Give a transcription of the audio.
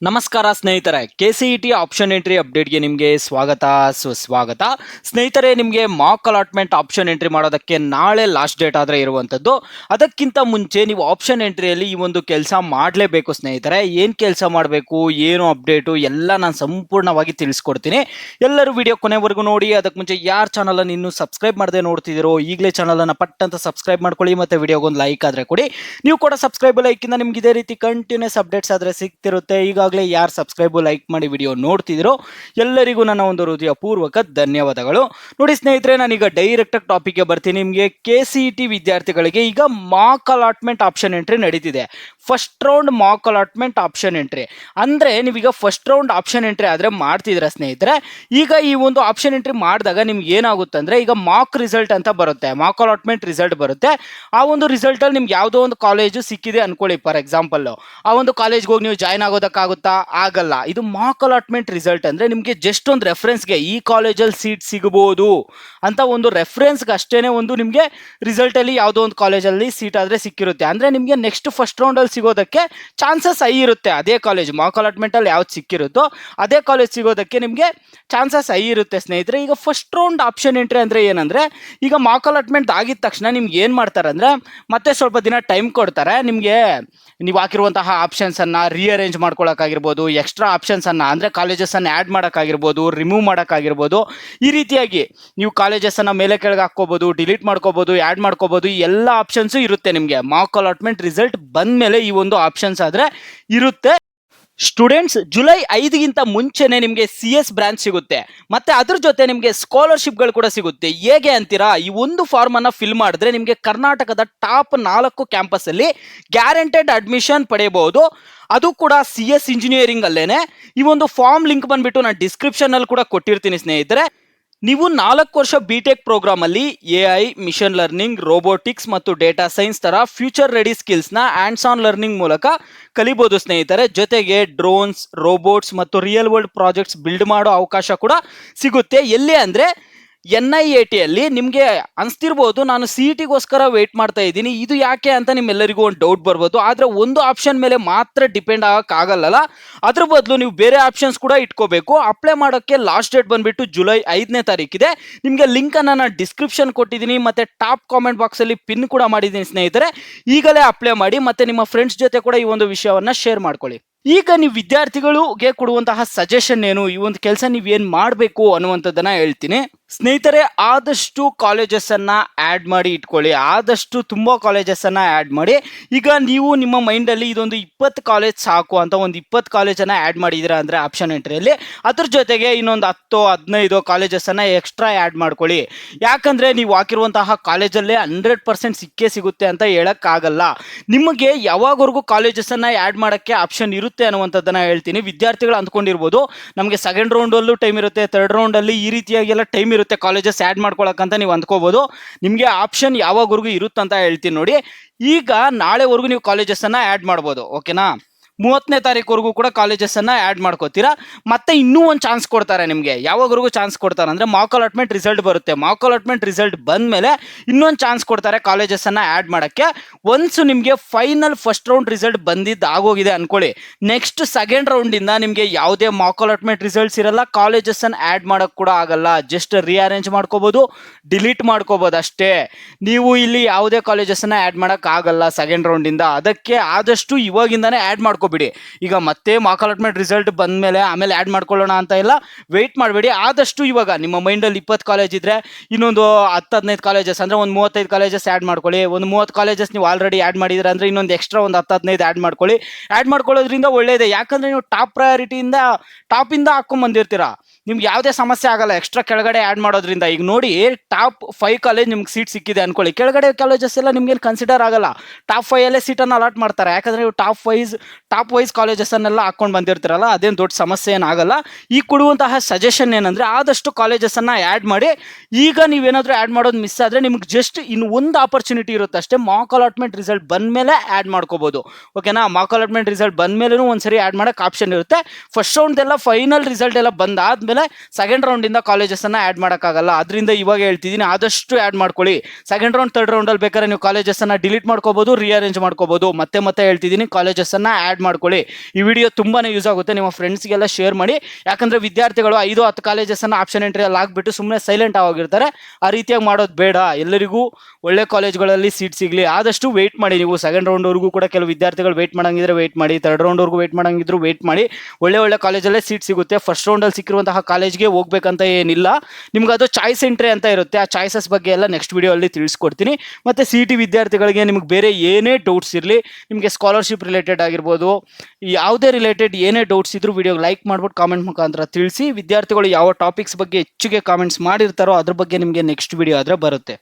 ನಮಸ್ಕಾರ ಸ್ನೇಹಿತರೆ, KCET option entry ಅಪ್ಡೇಟ್ಗೆ ನಿಮಗೆ ಸ್ವಾಗತ ಸುಸ್ವಾಗತ. ಸ್ನೇಹಿತರೆ, ನಿಮಗೆ ಮಾಕ್ ಅಲಾಟ್ಮೆಂಟ್ ಆಪ್ಷನ್ ಎಂಟ್ರಿ ಮಾಡೋದಕ್ಕೆ ನಾಳೆ ಲಾಸ್ಟ್ ಡೇಟ್ ಆದರೆ ಇರುವಂಥದ್ದು. ಅದಕ್ಕಿಂತ ಮುಂಚೆ ನೀವು ಆಪ್ಷನ್ ಎಂಟ್ರಿಯಲ್ಲಿ ಈ ಒಂದು ಕೆಲಸ ಮಾಡಲೇಬೇಕು ಸ್ನೇಹಿತರೆ. ಏನು ಕೆಲಸ ಮಾಡಬೇಕು, ಏನು ಅಪ್ಡೇಟು ಎಲ್ಲ ನಾನು ಸಂಪೂರ್ಣವಾಗಿ ತಿಳಿಸ್ಕೊಡ್ತೀನಿ. ಎಲ್ಲರೂ ವಿಡಿಯೋ ಕೊನೆವರೆಗೂ ನೋಡಿ. ಅದಕ್ಕೆ ಮುಂಚೆ ಯಾರು ಚಾನಲನ್ನು ಇನ್ನೂ ಸಬ್ಸ್ಕ್ರೈಬ್ ಮಾಡದೆ ನೋಡ್ತಿದ್ದೀರೋ ಈಗಲೇ ಚಾನಲನ್ನು ಪಟ್ಟಂತ ಸಬ್ಸ್ಕ್ರೈಬ್ ಮಾಡ್ಕೊಳ್ಳಿ, ಮತ್ತು ವಿಡಿಯೋಗೊಂದು ಲೈಕ್ ಆದರೆ ಕೊಡಿ. ನೀವು ಕೂಡ ಸಬ್ಸ್ಕ್ರೈಬ್ ಲೈಕಿಂದ ನಿಮ್ಗೆ ಇದೇ ರೀತಿ ಕಂಟಿನ್ಯೂಸ್ ಅಪ್ಡೇಟ್ಸ್ ಆದರೆ ಸಿಗ್ತಿರುತ್ತೆ. ಈಗಾಗಲೇ ಯಾರು ಸಬ್ಸ್ಕ್ರೈಬ್ ಲೈಕ್ ಮಾಡಿ ವಿಡಿಯೋ ನೋಡ್ತಿದ್ದೀರೋ ಎಲ್ಲರಿಗೂ ನನ್ನ ಒಂದು ಹೃದಯಪೂರ್ವಕ ಧನ್ಯವಾದಗಳು. ನೋಡಿ ಸ್ನೇಹಿತರೆ, ನಾನೀಗ ಡೈರೆಕ್ಟ್ ಟಾಪಿಕ್ಗೆ ಬರ್ತೀನಿ. ನಿಮಗೆ KCET ವಿದ್ಯಾರ್ಥಿಗಳಿಗೆ ಈಗ ಮಾಕ್ ಅಲಾಟ್ಮೆಂಟ್ ಆಪ್ಷನ್ ಎಂಟ್ರಿ ನಡೀತಿದೆ. First round Mach allotment option entry ಅಂದರೆ ನೀವೀಗ ಫಸ್ಟ್ ರೌಂಡ್ ಆಪ್ಷನ್ ಎಂಟ್ರಿ ಆದರೆ ಮಾಡ್ತಿದ್ದೀರಾ ಸ್ನೇಹಿತರೆ. ಈಗ ಈ ಒಂದು ಆಪ್ಷನ್ ಎಂಟ್ರಿ ಮಾಡಿದಾಗ ನಿಮ್ಗೆ ಏನಾಗುತ್ತೆ ಅಂದರೆ, ಈಗ ಮಾಕ್ ರಿಸಲ್ಟ್ ಅಂತ ಬರುತ್ತೆ, ಮಾಕ್ ಅಲಾಟ್ಮೆಂಟ್ ರಿಸಲ್ಟ್ ಬರುತ್ತೆ. ಆ ಒಂದು ರಿಸಲ್ಟಲ್ಲಿ ನಿಮ್ಗೆ ಯಾವುದೋ ಒಂದು ಕಾಲೇಜು ಸಿಕ್ಕಿದೆ ಅನ್ಕೊಳ್ಳಿ. ಫಾರ್ ಎಕ್ಸಾಂಪಲ್, ಆ ಒಂದು ಕಾಲೇಜ್ಗೆ ಹೋಗಿ ನೀವು ಜಾಯ್ನ್ ಆಗೋದಕ್ಕಾಗುತ್ತಾ? ಆಗಲ್ಲ. ಇದು ಮಾಕ್ ಅಲಾಟ್ಮೆಂಟ್ ರಿಸಲ್ಟ್ ಅಂದರೆ ನಿಮಗೆ ಜಸ್ಟ್ ಒಂದು ರೆಫರೆನ್ಸ್ಗೆ ಈ ಕಾಲೇಜಲ್ಲಿ ಸೀಟ್ ಸಿಗಬಹುದು ಅಂತ ಒಂದು ರೆಫರೆನ್ಸ್ಗೆ ಅಷ್ಟೇನೆ ಒಂದು ನಿಮಗೆ ರಿಸಲ್ಟಲ್ಲಿ ಯಾವುದೋ ಒಂದು ಕಾಲೇಜಲ್ಲಿ ಸೀಟ್ ಆದರೆ ಸಿಕ್ಕಿರುತ್ತೆ. ಅಂದರೆ ನಿಮಗೆ ನೆಕ್ಸ್ಟ್ ಫಸ್ಟ್ ರೌಂಡಲ್ಲಿ ಸಿಗೋದಕ್ಕೆ ಚಾನ್ಸಸ್ ಹೈ ಇರುತ್ತೆ. ಅದೇ ಕಾಲೇಜ್ ಮಾಕ್ ಅಲಾಟ್ಮೆಂಟಲ್ಲಿ ಯಾವ್ದು ಸಿಕ್ಕಿರುತ್ತೋ ಅದೇ ಕಾಲೇಜ್ ಸಿಗೋದಕ್ಕೆ ನಿಮಗೆ ಚಾನ್ಸಸ್ ಹೈ ಇರುತ್ತೆ ಸ್ನೇಹಿತರೆ. ಈಗ ಫಸ್ಟ್ ರೌಂಡ್ ಆಪ್ಷನ್ ಎಂಟ್ರಿ ಅಂದರೆ ಏನಂದರೆ, ಈಗ ಮಾಕ್ ಅಲಾಟ್ಮೆಂಟ್ ಆಗಿದ ತಕ್ಷಣ ನಿಮ್ಗೆ ಏನು ಮಾಡ್ತಾರೆ ಅಂದರೆ, ಮತ್ತೆ ಸ್ವಲ್ಪ ದಿನ ಟೈಮ್ ಕೊಡ್ತಾರೆ. ನಿಮಗೆ ನೀವು ಹಾಕಿರುವಂತಹ ಆಪ್ಷನ್ಸನ್ನು ರೀಅರೇಂಜ್ ಮಾಡ್ಕೊಳ್ಳೋಕ್ಕಾಗಿರ್ಬೋದು, ಎಕ್ಸ್ಟ್ರಾ ಆಪ್ಷನ್ಸನ್ನು ಅಂದರೆ ಕಾಲೇಜಸನ್ನು ಆ್ಯಡ್ ಮಾಡೋಕ್ಕಾಗಿರ್ಬೋದು, ರಿಮೂವ್ ಮಾಡೋಕ್ಕಾಗಿರ್ಬೋದು. ಈ ರೀತಿಯಾಗಿ ನೀವು ಕಾಲೇಜಸನ್ನು ಮೇಲೆ ಕೆಳಗೆ ಹಾಕ್ಕೋಬೋದು, ಡಿಲೀಟ್ ಮಾಡ್ಕೋಬೋದು, ಆ್ಯಡ್ ಮಾಡ್ಕೋಬೋದು. ಈ ಎಲ್ಲ ಆಪ್ಷನ್ಸು ಇರುತ್ತೆ ನಿಮಗೆ ಮಾಕ್ ಅಲಾಟ್ಮೆಂಟ್ ರಿಸಲ್ಟ್ ಬಂದ ಮೇಲೆ. ಈ ಒಂದು ಆಪ್ಷನ್ಸ್ ಆದರೆ ಇರುತ್ತೆ. ಸ್ಟೂಡೆಂಟ್ಸ್, ಜುಲೈ 5ಗಿಂತ ಮುಂಚೆನೆ ನಿಮಗೆ CS ಬ್ರಾಂಚ್ ಸಿಗುತ್ತೆ, ಮತ್ತೆ ಅದ್ರ ಜೊತೆ ನಿಮಗೆ ಸ್ಕಾಲರ್ಶಿಪ್ಗಳು ಕೂಡ ಸಿಗುತ್ತೆ. ಹೇಗೆ ಅಂತೀರಾ? ಈ ಒಂದು ಫಾರ್ಮನ್ನು ಫಿಲ್ ಮಾಡಿದ್ರೆ ನಿಮಗೆ ಕರ್ನಾಟಕದ ಟಾಪ್ 4 ಕ್ಯಾಂಪಸ್ಸಲ್ಲಿ ಗ್ಯಾರಂಟೆಡ್ ಅಡ್ಮಿಷನ್ ಪಡೆಯಬಹುದು. ಅದು ಕೂಡ CS ಇಂಜಿನಿಯರಿಂಗ್ ಅಲ್ಲೇನೆ. ಈ ಒಂದು ಫಾರ್ಮ್ ಲಿಂಕ್ ಬಂದ್ಬಿಟ್ಟು ನಾನು ಡಿಸ್ಕ್ರಿಪ್ಷನಲ್ಲಿ ಕೂಡ ಕೊಟ್ಟಿರ್ತೀನಿ ಸ್ನೇಹಿತರೆ. ನೀವು 4 ವರ್ಷ BTech ಪ್ರೋಗ್ರಾಮಲ್ಲಿ AI, ಮಿಷನ್ ಲರ್ನಿಂಗ್, ರೋಬೋಟಿಕ್ಸ್ ಮತ್ತು ಡೇಟಾ ಸೈನ್ಸ್ ಥರ ಫ್ಯೂಚರ್ ರೆಡಿ ಸ್ಕಿಲ್ಸ್ನ ಹ್ಯಾಂಡ್ಸ್ ಆನ್ ಲರ್ನಿಂಗ್ ಮೂಲಕ ಕಲಿಬೋದು ಸ್ನೇಹಿತರೆ. ಜೊತೆಗೆ ಡ್ರೋನ್ಸ್, ರೋಬೋಟ್ಸ್ ಮತ್ತು ರಿಯಲ್ ವರ್ಲ್ಡ್ ಪ್ರಾಜೆಕ್ಟ್ಸ್ ಬಿಲ್ಡ್ ಮಾಡೋ ಅವಕಾಶ ಕೂಡ ಸಿಗುತ್ತೆ. ಎಲ್ಲಿ ಅಂದರೆ NIATಯಲ್ಲಿ. ನಿಮಗೆ ಅನಿಸ್ತಿರ್ಬೋದು, ನಾನು CETಗೋಸ್ಕರ ವೆಯ್ಟ್ ಮಾಡ್ತಾ ಇದ್ದೀನಿ, ಇದು ಯಾಕೆ ಅಂತ ನಿಮ್ಮೆಲ್ಲರಿಗೂ ಒಂದು ಡೌಟ್ ಬರ್ಬೋದು. ಆದರೆ ಒಂದು ಆಪ್ಷನ್ ಮೇಲೆ ಮಾತ್ರ ಡಿಪೆಂಡ್ ಆಗೋಕ್ಕಾಗಲ್ಲ. ಅದ್ರ ಬದಲು ನೀವು ಬೇರೆ ಆಪ್ಷನ್ಸ್ ಕೂಡ ಇಟ್ಕೋಬೇಕು. ಅಪ್ಲೈ ಮಾಡೋಕ್ಕೆ ಲಾಸ್ಟ್ ಡೇಟ್ ಬಂದುಬಿಟ್ಟು ಜುಲೈ 5ನೇ ತಾರೀಕಿದೆ. ನಿಮಗೆ ಲಿಂಕನ್ನು ನಾನು ಡಿಸ್ಕ್ರಿಪ್ಷನ್ ಕೊಟ್ಟಿದ್ದೀನಿ, ಮತ್ತು ಟಾಪ್ ಕಾಮೆಂಟ್ ಬಾಕ್ಸಲ್ಲಿ ಪಿನ್ ಕೂಡ ಮಾಡಿದ್ದೀನಿ ಸ್ನೇಹಿತರೆ. ಈಗಲೇ ಅಪ್ಲೈ ಮಾಡಿ, ಮತ್ತು ನಿಮ್ಮ ಫ್ರೆಂಡ್ಸ್ ಜೊತೆ ಕೂಡ ಈ ಒಂದು ವಿಷಯವನ್ನು ಶೇರ್ ಮಾಡ್ಕೊಳ್ಳಿ. ಈಗ ನೀವು ವಿದ್ಯಾರ್ಥಿಗಳಿಗೆ ಕೊಡುವಂತಹ ಸಜೆಷನ್ ಏನು, ಈ ಒಂದು ಕೆಲಸ ನೀವೇನು ಮಾಡಬೇಕು ಅನ್ನುವಂಥದ್ದನ್ನು ಹೇಳ್ತೀನಿ ಸ್ನೇಹಿತರೆ. ಆದಷ್ಟು ಕಾಲೇಜಸ್ಸನ್ನು ಆ್ಯಡ್ ಮಾಡಿ ಇಟ್ಕೊಳ್ಳಿ. ಆದಷ್ಟು ತುಂಬ ಕಾಲೇಜಸ್ಸನ್ನು ಆ್ಯಡ್ ಮಾಡಿ. ಈಗ ನೀವು ನಿಮ್ಮ ಮೈಂಡಲ್ಲಿ ಇದೊಂದು 20 ಕಾಲೇಜ್ ಸಾಕು ಅಂತ ಒಂದು 20 ಕಾಲೇಜನ್ನು ಆ್ಯಡ್ ಮಾಡಿದ್ದೀರಾ ಅಂದರೆ ಆಪ್ಷನ್ ಎಂಟ್ರಿಯಲ್ಲಿ, ಅದ್ರ ಜೊತೆಗೆ ಇನ್ನೊಂದು 10-15 ಕಾಲೇಜಸ್ಸನ್ನು ಎಕ್ಸ್ಟ್ರಾ ಆ್ಯಡ್ ಮಾಡ್ಕೊಳ್ಳಿ. ಯಾಕಂದರೆ ನೀವು ಹಾಕಿರುವಂತಹ ಕಾಲೇಜಲ್ಲೇ 100% ಸಿಕ್ಕೇ ಸಿಗುತ್ತೆ ಅಂತ ಹೇಳೋಕ್ಕಾಗಲ್ಲ. ನಿಮಗೆ ಯಾವಾಗವರೆಗೂ ಕಾಲೇಜಸ್ಸನ್ನು ಆ್ಯಡ್ ಮಾಡೋಕ್ಕೆ ಆಪ್ಷನ್ ಇರುತ್ತೆ ಅನ್ನುವಂಥದ್ದನ್ನು ಹೇಳ್ತೀನಿ. ವಿದ್ಯಾರ್ಥಿಗಳು ಅಂದ್ಕೊಂಡಿರ್ಬೋದು, ನಮಗೆ ಸೆಕೆಂಡ್ ರೌಂಡಲ್ಲೂ ಟೈಮ್ ಇರುತ್ತೆ, ಥರ್ಡ್ ರೌಂಡಲ್ಲಿ ಈ ರೀತಿಯಾಗೆಲ್ಲ ಟೈಮ್ ಇರುತ್ತೆ ಕಾಲೇಜಸ್ ಆ್ಯಡ್ ಮಾಡ್ಕೊಳಕ್ಕಂತ ನೀವು ಅಂದ್ಕೋಬೋದು. ನಿಮಗೆ ಆಪ್ಷನ್ ಯಾವಾಗವರೆಗೂ ಇರುತ್ತಂತ ಹೇಳ್ತೀನಿ ನೋಡಿ. ಈಗ ನಾಳೆವರೆಗೂ ನೀವು ಕಾಲೇಜಸ್ಸನ್ನು ಆ್ಯಡ್ ಮಾಡ್ಬೋದು, ಓಕೆನಾ? 30ನೇ ತಾರೀಕುವರೆಗೂ ಕೂಡ ಕಾಲೇಜಸ್ಸನ್ನು ಆ್ಯಡ್ ಮಾಡ್ಕೋತೀರಾ. ಮತ್ತೆ ಇನ್ನೂ ಒಂದು ಚಾನ್ಸ್ ಕೊಡ್ತಾರೆ ನಿಮಗೆ. ಯಾವಾಗವರೆಗೂ ಚಾನ್ಸ್ ಕೊಡ್ತಾರೆ ಅಂದರೆ, ಮಾಕ್ ಅಲಾಟ್ಮೆಂಟ್ ರಿಸಲ್ಟ್ ಬರುತ್ತೆ. ಮಾಕ್ ಅಲಾಟ್ಮೆಂಟ್ ರಿಸಲ್ಟ್ ಬಂದ ಮೇಲೆ ಇನ್ನೊಂದು ಚಾನ್ಸ್ ಕೊಡ್ತಾರೆ ಕಾಲೇಜಸ್ಸನ್ನು ಆ್ಯಡ್ ಮಾಡೋಕ್ಕೆ. ಒನ್ಸು ನಿಮಗೆ ಫೈನಲ್ ಫಸ್ಟ್ ರೌಂಡ್ ರಿಸಲ್ಟ್ ಬಂದಿದ್ದು ಆಗೋಗಿದೆ ಅಂದ್ಕೊಳ್ಳಿ, ನೆಕ್ಸ್ಟ್ ಸೆಕೆಂಡ್ ರೌಂಡಿಂದ ನಿಮಗೆ ಯಾವುದೇ ಮಾಕ್ ಅಲಾಟ್ಮೆಂಟ್ ರಿಸಲ್ಟ್ಸ್ ಇರಲ್ಲ, ಕಾಲೇಜಸ್ಸನ್ನು ಆ್ಯಡ್ ಮಾಡೋಕ್ಕೆ ಕೂಡ ಆಗಲ್ಲ. ಜಸ್ಟ್ ರೀಅರೇಂಜ್ ಮಾಡ್ಕೋಬೋದು, ಡಿಲೀಟ್ ಮಾಡ್ಕೋಬೋದು ಅಷ್ಟೇ. ನೀವು ಇಲ್ಲಿ ಯಾವುದೇ ಕಾಲೇಜಸ್ಸನ್ನು ಆ್ಯಡ್ ಮಾಡೋಕ್ಕಾಗಲ್ಲ ಸೆಕೆಂಡ್ ರೌಂಡಿಂದ. ಅದಕ್ಕೆ ಆದಷ್ಟು ಇವಾಗಿಂದನೇ ಆ್ಯಡ್ ಮಾಡ್ಕೋ ಬಿಡಿ. ಈಗ ಮತ್ತೆ ಮಾಕ್ ಅಲಾಟ್ಮೆಂಟ್ ರಿಸಲ್ಟ್ ಬಂದ ಮೇಲೆ ಆಮೇಲೆ ಆ್ಯಡ್ ಮಾಡ್ಕೊಳ್ಳೋಣ ಅಂತ ಇಲ್ಲ, ವೆಯ್ಟ್ ಮಾಡಬೇಡಿ. ಆದಷ್ಟು ಇವಾಗ ನಿಮ್ಮ ಮೈಂಡಲ್ಲಿ 20 ಕಾಲೇಜ್ ಇದ್ದರೆ ಇನ್ನೊಂದು 10-15 ಕಾಲೇಜಸ್ ಅಂದರೆ ಒಂದು 35 ಕಾಲೇಜಸ್ ಆ್ಯಡ್ ಮಾಡ್ಕೊಳ್ಳಿ. ಒಂದು 30 ಕಾಲೇಜಸ್ ನೀವು ಆಲ್ರೆಡಿ ಆ್ಯಡ್ ಮಾಡಿದ್ರೆ ಅಂದರೆ ಇನ್ನೊಂದು ಎಕ್ಸ್ಟ್ರಾ ಒಂದು 10-15 ಆ್ಯಡ್ ಮಾಡ್ಕೊಳ್ಳಿ. ಆ್ಯಡ್ ಮಾಡ್ಕೊಳ್ಳೋದ್ರಿಂದ ಒಳ್ಳೆಯದೇ. ಯಾಕಂದರೆ ನೀವು ಟಾಪ್ ಪ್ರಯಾರಿಟಿಯಿಂದ ಟಾಪಿಂದ ಹಾಕ್ಕೊಂಬಂದಿರ್ತೀರಾ, ನಿಮ್ಗೆ ಯಾವುದೇ ಸಮಸ್ಯೆ ಆಗಲ್ಲ ಎಕ್ಸ್ಟ್ರಾ ಕೆಳಗಡೆ ಆ್ಯಡ್ ಮಾಡೋದ್ರಿಂದ. ಈಗ ನೋಡಿ, ಟಾಪ್ 5 ಕಾಲೇಜ್ ನಿಮ್ಗೆ ಸೀಟ್ ಸಿಕ್ಕಿದೆ ಅಂದ್ಕೊಳ್ಳಿ, ಕೆಳಗಡೆ ಕಾಲೇಜಸ್ ಎಲ್ಲ ನಿಮ್ಗೇನು ಕನ್ಸಿಡರ್ ಆಗಲ್ಲ. ಟಾಪ್ 5 ಸೀಟನ್ನು ಅಲಾಟ್ ಮಾಡ್ತಾರೆ. ಯಾಕಂದರೆ ನೀವು ಟಾಪ್ ವೈಸ್ ಕಾಲೇಜಸ್ಸನ್ನೆಲ್ಲ ಹಾಕ್ಕೊಂಡು ಬಂದಿರ್ತೀರಲ್ಲ, ಅದೇನು ದೊಡ್ಡ ಸಮಸ್ಯೆ ಏನಾಗಲ್ಲ. ಈ ಕೊಡುವಂತಹ ಸಜೆಷನ್ ಏನಂದರೆ, ಆದಷ್ಟು ಕಾಲೇಜಸ್ಸನ್ನು ಆ್ಯಡ್ ಮಾಡಿ. ಈಗ ನೀವೇನಾದರೂ ಆ್ಯಡ್ ಮಾಡೋದು ಮಿಸ್ ಆದರೆ ನಿಮ್ಗೆ ಜಸ್ಟ್ ಇನ್ನು ಒಂದು ಆಪರ್ಚುನಿಟಿ ಇರುತ್ತೆ ಅಷ್ಟೇ. ಮಾಕ್ ಅಲಾಟ್ಮೆಂಟ್ ರಿಸಲ್ಟ್ ಬಂದ ಮೇಲೆ ಆ್ಯಡ್ ಮಾಡ್ಕೋಬೋದು, ಓಕೆನಾ? ಮಾಕ್ ಅಲಾಟ್ಮೆಂಟ್ ರಿಸಲ್ಟ್ ಬಂದ ಮೇಲೂ ಒಂದ್ಸರಿ ಆ್ಯಡ್ ಮಾಡೋಕ್ಕೆ ಆಪ್ಷನ್ ಇರುತ್ತೆ. ಫಸ್ಟ್ ರೌಂಡ್ದೆಲ್ಲ ಫೈನಲ್ ರಿಸಲ್ಟ್ ಎಲ್ಲ ಬಂದಾದ್ಮೇಲೆ ಆದಮೇಲೆ ಸೆಕೆಂಡ್ ರೌಂಡಿಂದ ಕಾಲೇಜಸ್ಸನ್ನು ಆ್ಯಡ್ ಮಾಡೋಕ್ಕಾಗಲ್ಲ. ಅದರಿಂದ ಇವಾಗ ಹೇಳ್ತಿದ್ದೀನಿ, ಆದಷ್ಟು ಆ್ಯಡ್ ಮಾಡ್ಕೊಳ್ಳಿ. ಸೆಕೆಂಡ್ ರೌಂಡ್ ಥರ್ಡ್ ರೌಂಡಲ್ಲಿ ಬೇಕಾದ್ರೆ ನೀವು ಕಾಲೇಜಸ್ಸನ್ನು ಡಿಲೀಟ್ ಮಾಡ್ಕೋಬೋದು, ರೀಅರೇಂಜ್ ಮಾಡ್ಕೋಬೋದು. ಮತ್ತೆ ಹೇಳ್ತಿದ್ದೀನಿ, ಕಾಲೇಜಸ್ಸನ್ನು ಆ್ಯಡ್ ಮಾಡ್ಕೊಳ್ಳಿ. ಈ ವಿಡಿಯೋ ತುಂಬಾ ಯೂಸ್ ಆಗುತ್ತೆ, ನಿಮ್ಮ ಫ್ರೆಂಡ್ಸ್ಗೆಲ್ಲ ಶೇರ್ ಮಾಡಿ. ಯಾಕಂದರೆ ವಿದ್ಯಾರ್ಥಿಗಳು 5-10 ಕಾಲೇಜಸ್ಸನ್ನು ಆಪ್ಷನ್ ಎಂಟ್ರಿಯಲ್ಲಿ ಆಗಿಬಿಟ್ಟು ಸುಮ್ಮನೆ ಸೈಲೆಂಟ್ ಆಗಿರ್ತಾರೆ. ಆ ರೀತಿಯಾಗಿ ಮಾಡೋದು ಬೇಡ. ಎಲ್ಲರಿಗೂ ಒಳ್ಳೆ ಕಾಲೇಜ್ಗಳಲ್ಲಿ ಸೀಟ್ ಸಿಗಲಿ. ಆದಷ್ಟು ವೆಯ್ಟ್ ಮಾಡಿ. ನೀವು ಸೆಕೆಂಡ್ ರೌಂಡ್ವರೆಗೂ ಕೂಡ ಕೆಲವು ವಿದ್ಯಾರ್ಥಿಗಳು ವೆಯ್ಟ್ ಮಾಡಂಗಿದ್ರೆ ವೆಯ್ಟ್ ಮಾಡಿ, ಥರ್ಡ್ ರೌಂಡ್ವರೆಗೂ ವೆಯ್ಟ್ ಮಾಡಂಗಿದ್ರು ವೆಯ್ಟ್ ಮಾಡಿ. ಒಳ್ಳೆ ಕಾಲೇಜಲ್ಲೇ ಸೀಟ್ ಸಿಗುತ್ತೆ. ಫಸ್ಟ್ ರೌಂಡಲ್ಲಿ ಸಿಕ್ಕಿರುವಂತಹ ಕಾಲೇಜ್ಗೆ ಹೋಗ್ಬೇಕಂತ ಏನಿಲ್ಲ. ನಿಮ್ಗೆ ಅದು ಚಾಯ್ಸ್ ಎಂಟ್ರಿ ಅಂತ ಇರುತ್ತೆ. ಆ ಚಾಯ್ಸಸ್ ಬಗ್ಗೆ ಎಲ್ಲ ನೆಕ್ಸ್ಟ್ ವಿಡಿಯೋಲ್ಲಿ ತಿಳಿಸ್ಕೊಡ್ತೀನಿ. ಮತ್ತು CET ವಿದ್ಯಾರ್ಥಿಗಳಿಗೆ ನಿಮ್ಗೆ ಬೇರೆ ಏನೇ ಡೌಟ್ಸ್ ಇರಲಿ, ನಿಮಗೆ ಸ್ಕಾಲರ್ಶಿಪ್ ರಿಲೇಟೆಡ್ ಆಗಿರ್ಬೋದು, ಯಾವುದೇ ರಿಲೇಟೆಡ್ ಏನೇ ಡೌಟ್ಸ್ ಇದ್ರೂ ವಿಡಿಯೋಗೆ ಲೈಕ್ ಮಾಡ್ಬಿಟ್ಟು ಕಾಮೆಂಟ್ ಮುಖಾಂತರ ತಿಳಿಸಿ. ವಿದ್ಯಾರ್ಥಿಗಳು ಯಾವ ಟಾಪಿಕ್ಸ್ ಬಗ್ಗೆ ಹೆಚ್ಚಿಗೆ ಕಾಮೆಂಟ್ಸ್ ಮಾಡಿರ್ತಾರೋ ಅದ್ರ ಬಗ್ಗೆ ನಿಮಗೆ ನೆಕ್ಸ್ಟ್ ವಿಡಿಯೋ ಆದರೆ ಬರುತ್ತೆ.